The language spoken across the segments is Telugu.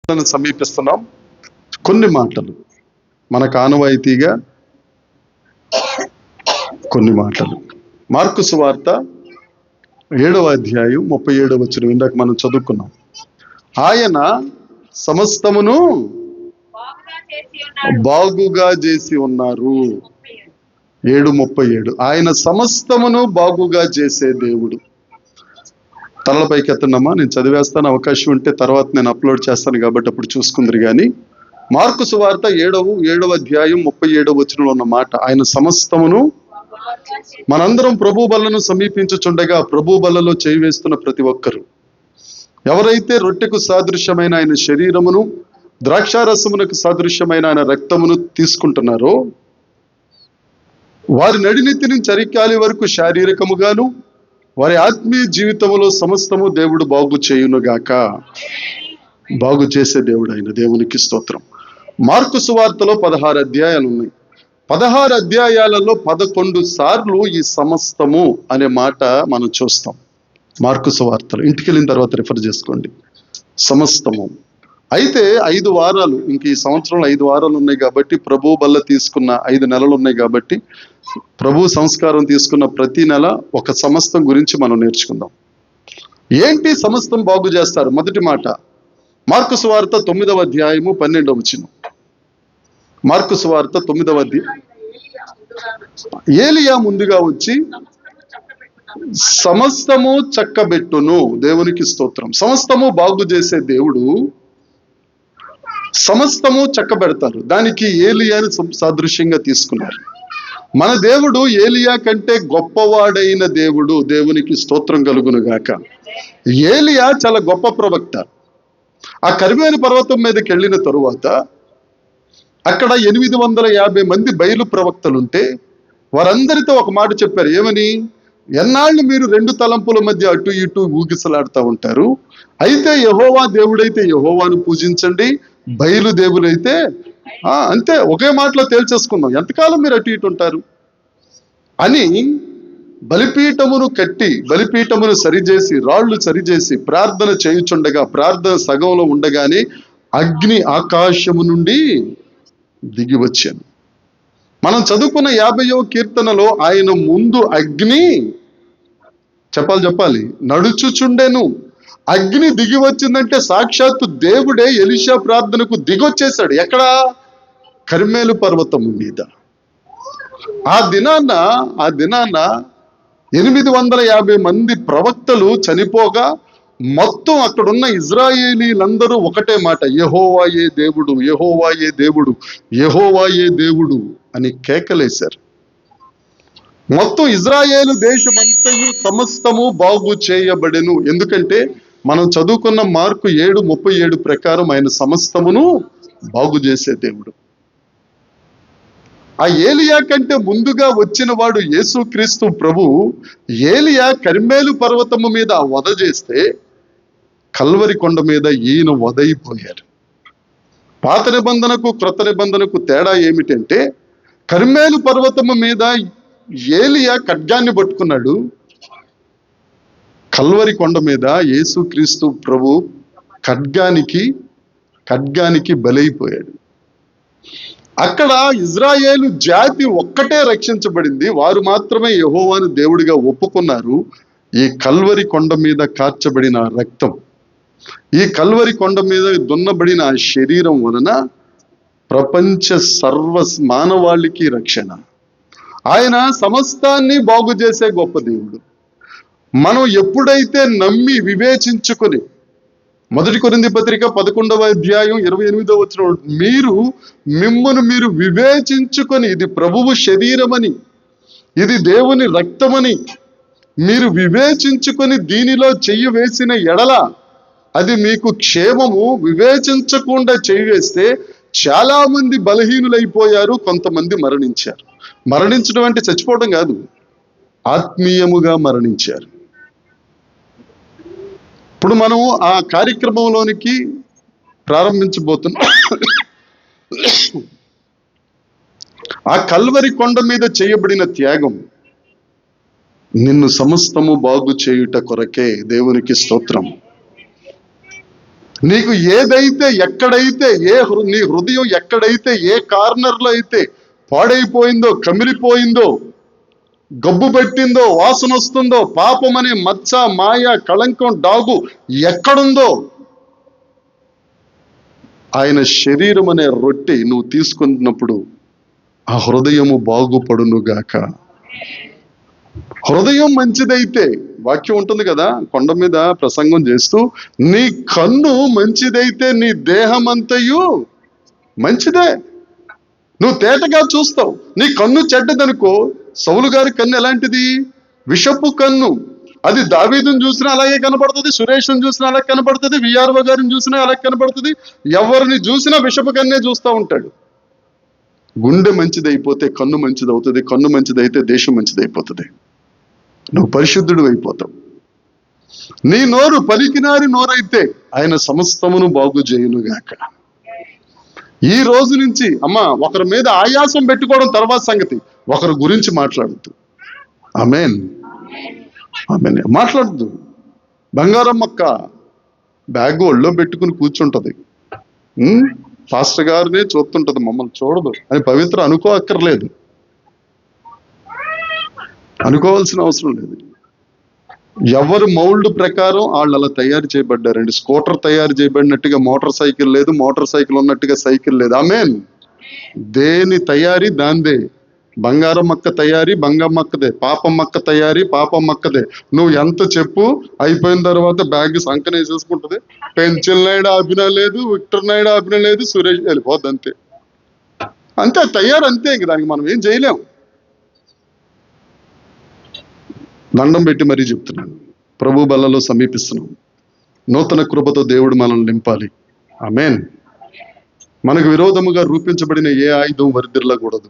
సమీపిస్తున్నాం. కొన్ని మాటలు మనకు ఆనవాయితీగా కొన్ని మాటలు. మార్కు సువార్త 7వ అధ్యాయం 37వ వచనం ఇందాక మనం చదువుకున్నాం. ఆయన సమస్తమును బాగుగా చేసి ఉన్నారు. 7:37. ఆయన సమస్తమును బాగుగా చేసే దేవుడు. తలపైకి ఎత్తనమ్మా, నేను చదివేస్తాను, అవకాశం ఉంటే తర్వాత నేను అప్లోడ్ చేస్తాను కాబట్టి అప్పుడు చూసుకుందరు. కానీ మార్కు సువార్త 7వ అధ్యాయం 37వ వచనంలో ఉన్న మాట, ఆయన సమస్తమును. మనందరం ప్రభు బల్లను సమీపించుచుండగా ప్రభు బల్లలో చేయి వేస్తున్న ప్రతి ఒక్కరు ఎవరైతే రొట్టెకు సాదృశ్యమైన ఆయన శరీరమును ద్రాక్షారసమునకు సాదృశ్యమైన ఆయన రక్తమును తీసుకుంటున్నారో వారి నడినెత్తి నుంచి అరికాలి వరకు శారీరకముగాను వారి ఆత్మీయ జీవితంలో సమస్తము దేవుడు బాగు చేయునుగాక. బాగు చేసే దేవుడు ఆయన. దేవునికి స్తోత్రం. మార్కు సువార్తలో 16 అధ్యాయాలు ఉన్నాయి. 16 అధ్యాయాలలో 11 సార్లు ఈ సమస్తము అనే మాట మనం చూస్తాం మార్కు సువార్తలో. ఇంటికి వెళ్ళిన తర్వాత రిఫర్ చేసుకోండి. సమస్తము. అయితే 5 వారాలు, ఇంక ఈ సంవత్సరంలో 5 వారాలు ఉన్నాయి కాబట్టి, ప్రభు బల్ల తీసుకున్న 5 నెలలు ఉన్నాయి కాబట్టి, ప్రభు సంస్కారం తీసుకున్న ప్రతి నెల ఒక సమస్తం గురించి మనం నేర్చుకుందాం. ఏంటి సమస్తం బాగు చేస్తారు? మొదటి మాట మార్కు సువార్త 9వ అధ్యాయము 12వ వచనం. మార్కు సువార్త 9వ అధ్యాయం. ఏలియా ముందుగా వచ్చి సమస్తము చక్కబెట్టును. దేవునికి స్తోత్రం. సమస్తము బాగు చేసే దేవుడు సమస్తము చక్కబెడతారు. దానికి ఏలియాని సాదృశ్యంగా తీసుకున్నారు. మన దేవుడు ఏలియా కంటే గొప్పవాడైన దేవుడు. దేవునికి స్తోత్రం కలుగును గాక. ఏలియా చాలా గొప్ప ప్రవక్త. ఆ కర్మేలు పర్వతం మీదకి వెళ్ళిన తరువాత అక్కడ 850 మంది బయలు ప్రవక్తలుంటే వారందరితో ఒక మాట చెప్పారు. ఏమని? ఎన్నాళ్ళు మీరు 2 తలంపుల మధ్య అటు ఇటు ఊగిసలాడుతూ ఉంటారు. అయితే యెహోవా దేవుడైతే యెహోవాను పూజించండి, బయలు దేవుడైతే అంతే. ఒకే మాటలో తేల్చేసుకుందాం. ఎంతకాలం మీరు అటు ఇటు ఉంటారు అని బలిపీఠమును కట్టి, బలిపీఠమును సరిచేసి, రాళ్లు సరిచేసి ప్రార్థన చేయుచుండగా, ప్రార్థన సగంలో ఉండగానే అగ్ని ఆకాశము నుండి దిగి వచ్చాను. మనం చదువుకున్న 50వ కీర్తనలో ఆయన ముందు అగ్ని చెప్పాలి నడుచుచుండెను. అగ్ని దిగి వచ్చిందంటే సాక్షాత్తు దేవుడే ఎలీషా ప్రార్థనకు దిగొచ్చేశాడు. ఎక్కడ? కర్మేలు పర్వతం మీద. ఆ దినాన 850 మంది ప్రవక్తలు చనిపోగా మొత్తం అక్కడున్న ఇజ్రాయేలీలందరూ ఒకటే మాట, యెహోవాయే దేవుడు, యెహోవాయే దేవుడు, యెహోవాయే దేవుడు అని కేకలేశారు. మొత్తం ఇజ్రాయేలు దేశమంతయు సమస్తము బాగు చేయబడెను. ఎందుకంటే మనం చదువుకున్న మార్కు 7:37 ప్రకారం ఆయన సమస్తమును బాగు చేసే దేవుడు. ఆ ఏలియా కంటే ముందుగా వచ్చిన వాడు యేసుక్రీస్తు ప్రభు. ఏలియా కర్మేలు పర్వతము మీద వధ చేస్తే కల్వరి కొండ మీద ఈయన వధైపోయారు. పాత నిబంధనకు క్రొత్త నిబంధనకు తేడా ఏమిటంటే, కర్మేలు పర్వతము మీద ఏలియా ఖడ్గాన్ని పట్టుకున్నాడు. కల్వరి కొండ మీద యేసుక్రీస్తు ప్రభు ఖడ్గానికి బలైపోయాడు. అక్కడ ఇజ్రాయేలు జాతి ఒక్కటే రక్షించబడింది. వారు మాత్రమే యెహోవాను దేవుడిగా ఒప్పుకున్నారు. ఈ కల్వరి కొండ మీద కార్చబడిన రక్తం, ఈ కల్వరి కొండ మీద దున్నబడిన శరీరం వలన ప్రపంచ సర్వ మానవాళికి రక్షణ. ఆయన సమస్తాన్ని బాగు చేసే గొప్ప దేవుడు. మనం ఎప్పుడైతే నమ్మి వివేచించుకొని, 1 కొరింథీ పత్రిక 11వ అధ్యాయం 28వ వచనం, మిమ్మును మీరు వివేచించుకొని ఇది ప్రభువు శరీరమని, ఇది దేవుని రక్తమని మీరు వివేచించుకొని దీనిలో చెయ్యి వేసిన ఎడల అది మీకు క్షేమము. వివేచించకుండా చెయ్యి వేస్తే చాలా మంది బలహీనులైపోయారు, కొంతమంది మరణించారు. మరణించడం అంటే చచ్చిపోవడం కాదు, ఆత్మీయముగా మరణించారు. ఇప్పుడు మనం ఆ కార్యక్రమంలోనికి ప్రారంభించబోతున్నాం. ఆ కల్వరి కొండ మీద చేయబడిన త్యాగం నిన్ను సమస్తము బాగు చేయుట కొరకే. దేవునికి స్తోత్రం. నీకు ఏదైతే ఎక్కడైతే నీ హృదయం ఎక్కడైతే ఏ కార్నర్లో అయితే పాడైపోయిందో, కమిలిపోయిందో, గబ్బు పెట్టిందో, వాసన వస్తుందో, పాపం అనే మచ్చ, మాయ, కళంకం, డాగు ఎక్కడుందో ఆయన శరీరం అనే రొట్టె నువ్వు తీసుకున్నప్పుడు ఆ హృదయము బాగుపడునుగాక. హృదయం మంచిదైతే, వాక్యం ఉంటుంది కదా, కొండ మీద ప్రసంగం చేస్తూ, నీ కన్ను మంచిదైతే నీ దేహం అంతయు మంచిదే, నువ్వు తేటగా చూస్తావు. నీ కన్ను చెడ్డదనుకో, సౌలు గారి కన్ను ఎలాంటిది? విషపు కన్ను. అది దావీదుని చూసినా అలాగే కనపడుతుంది, సురేష్ని చూసినా అలాగే కనపడుతుంది, విఆర్ఓ గారిని చూసినా అలాగే కనపడుతుంది, ఎవరిని చూసినా విషపు కన్నే చూస్తూ ఉంటాడు. గుండె మంచిదైపోతే కన్ను మంచిదవుతుంది, కన్ను మంచిదైతే దేశం మంచిదైపోతుంది, నువ్వు పరిశుద్ధుడు అయిపోతావు. నీ నోరు పలికినారి నోరైతే ఆయన సమస్తమును బాగు చేయునుగాక. ఈ రోజు నుంచి అమ్మా, ఒకరి మీద ఆయాసం పెట్టుకోవడం తర్వాత సంగతి, ఒకరి గురించి మాట్లాడద్దు. ఆమేన్, ఆమేన్. మాట్లాడద్దు. బంగారం అక్క బ్యాగ్ ఒళ్ళో పెట్టుకుని కూర్చుంటది, పాస్టర్ గారినే చూస్తుంటది, మమ్మల్ని చూడదు అని పవిత్ర అనుకోవక్కర్లేదు, అనుకోవాల్సిన అవసరం లేదు. ఎవరు మౌల్డ్ ప్రకారం వాళ్ళు అలా తయారు చేయబడ్డారండి. స్కూటర్ తయారు చేయబడినట్టుగా మోటార్ సైకిల్ లేదు, మోటార్ సైకిల్ ఉన్నట్టుగా సైకిల్ లేదు. ఆమేన్. దేని తయారీ దాందే. బంగారం మక్క తయారీ బంగామక్కదే, పాపం మక్క తయారీ పాపం మక్కదే. నువ్వు ఎంత చెప్పు, అయిపోయిన తర్వాత బ్యాగ్ సంకనేసేసుకుంటది. పెన్సిల్ నాయుడు ఆపినా లేదు, విక్టర్ నాయుడు ఆపినా లేదు, సురేష్ వెళ్ళిపోద్ది, అంతే అంతే తయారు, అంతే. ఇంక దానికి మనం ఏం చేయలేం. దండం పెట్టి మరీ చెప్తున్నాను, ప్రభు బల్లలో సమీపిస్తున్నాం. నూతన కృపతో దేవుడు మనల్ని నింపాలి. ఆమేన్. మనకు విరోధముగా రూపించబడిన ఏ ఆయుధం వరిదిరలకూడదు.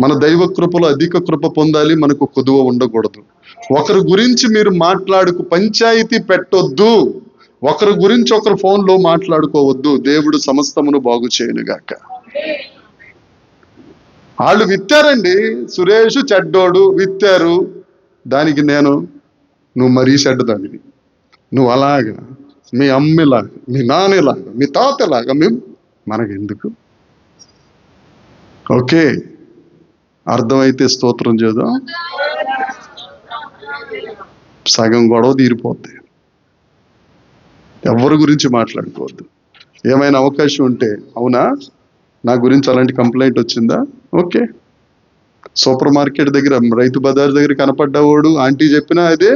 మన దైవ కృపలో అధిక కృప పొందాలి, మనకు కొదువ ఉండకూడదు. ఒకరి గురించి మీరు మాట్లాడుకు పంచాయతీ పెట్టొద్దు, ఒకరి గురించి ఒకరు ఫోన్లో మాట్లాడుకోవద్దు. దేవుడు సమస్తమును బాగు చేయనుగాక. వాళ్ళు విత్తారండి, సురేష్ చెడ్డోడు విత్తారు, దానికి నువ్వు మరీ చెడ్డదానివి, నువ్వు అలాగా, మీ అమ్మలాగా, మీ నాన్నలాగా, మీ తాతలాగా, మనకెందుకు? ఓకే, అర్థమైతే స్తోత్రం చేద్దాం. సగం గొడవ తీరిపోద్ది. ఎవరి గురించి మాట్లాడుకోవద్దు. ఏమైనా అవకాశం ఉంటే, అవునా నా గురించి అలాంటి కంప్లైంట్ వచ్చిందా, ఓకే, సూపర్ మార్కెట్ దగ్గర, రైతు బజార్ దగ్గర కనపడ్డవాడు ఆంటీ చెప్పినా అదే,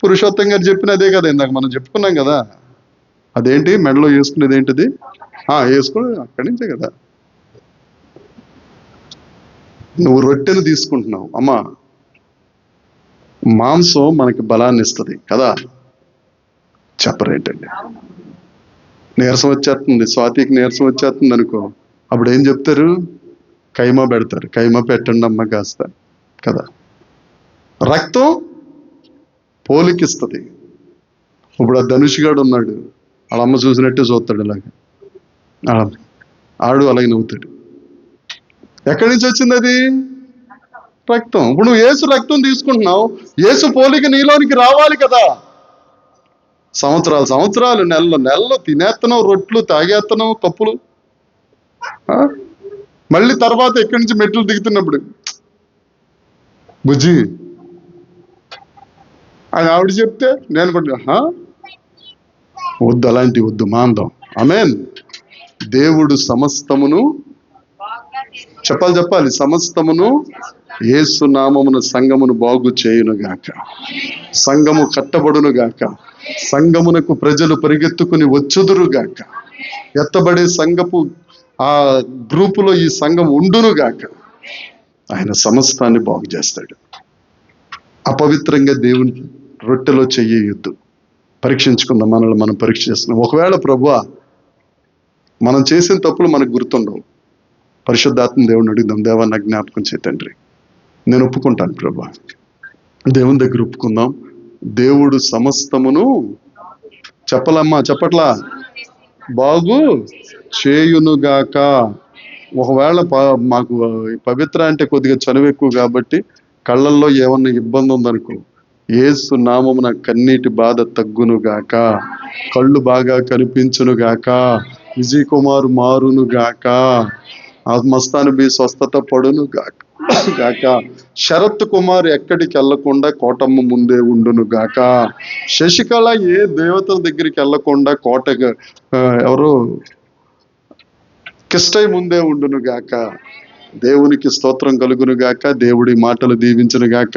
పురుషోత్తం గారు చెప్పిన అదే కదా, ఇందాక మనం చెప్పుకున్నాం కదా. అదేంటి మెడలో వేసుకునేది ఏంటిది? వేసుకుని అక్కడి నుంచే కదా. నువ్వు రొట్టెను తీసుకుంటున్నావు, అమ్మా, మాంసం మనకి బలాన్ని ఇస్తుంది కదా. చెప్పరేంటండి, నీరసం వచ్చేస్తుంది, స్వాతికి నీరసం వచ్చేస్తుంది అనుకో, అప్పుడు ఏం చెప్తారు? కైమా పెడతారు, కైమా పెట్టండి అమ్మ కాస్త కదా. రక్తం పోలికిస్తుంది. ఇప్పుడు ఆ ధనుష్ గాడు ఉన్నాడు, వాళ్ళ అమ్మ చూసినట్టే చూస్తాడు, ఇలాగా ఆడు అలాగే నవ్వుతాడు. ఎక్కడి నుంచి వచ్చింది అది? రక్తం. ఇప్పుడు నువ్వు యేసు రక్తం తీసుకుంటున్నావు, యేసు పోలిక నీలోనికి రావాలి కదా. సంవత్సరాలు నెలలు తినేస్తున్నావు, రొట్లు తాగేస్తున్నావు, కప్పులు. మళ్ళీ తర్వాత ఎక్కడి నుంచి మెట్లు దిగుతున్నప్పుడు బుజ్జి ఆయన ఆవిడ చెప్తే నేను కూడా వద్దు, అలాంటి వద్దు, మాందం. ఆమేన్. దేవుడు సమస్తమును చెప్పాలి, సమస్తమును యేసు నామమున సంఘమును బాగు చేయునుగాక, సంఘము కట్టబడునుగాక, సంఘమునకు ప్రజలు పరిగెత్తుకుని వచ్చుదురుగాక, ఎత్తబడే సంఘపు ఆ గ్రూపులో ఈ సంఘం ఉండునుగాక. ఆయన సమస్తాన్ని బాగు చేస్తాడు. అపవిత్రంగా దేవునికి రొట్టెలో చెయ్యొద్దు. పరీక్షించుకుందాం, మనల్ని మనం పరీక్ష చేస్తున్నాం. ఒకవేళ ప్రభువా మనం చేసిన తప్పులు మనకు గుర్తుండవు, పరిశుద్ధాత్మ దేవుని అడుగుదాం, దేవా నా జ్ఞాపకం చేయి తండ్రి, నేను ఒప్పుకుంటాను ప్రభువా. దేవుని దగ్గర ఒప్పుకుందాం. దేవుడు సమస్తమును చెప్పట్లా బాగు చేయునుగాక. ఒకవేళ మాకు పవిత్ర అంటే కొద్దిగా చనువు ఎక్కువ కాబట్టి కళ్ళల్లో ఏమన్నా ఇబ్బంది ఉందనుకో, యేసు నామమున కన్నీటి బాధ తగ్గును గాక, కళ్ళు బాగా కనిపించును గాక, విజయ్ కుమార్ మారును గాక, మస్తాను బి స్వస్థత పడును గాక, శరత్ కుమార్ ఎక్కడికి వెళ్లకుండా కోటమ్మ ముందే ఉండును గాక, శశికళ ఏ దేవతల దగ్గరికి వెళ్లకుండా ఎవరు కిష్టయ్య ముందే ఉండును గాక. దేవునికి స్తోత్రం కలుగును గాక. దేవుడి మాటలు దీవించును గాక.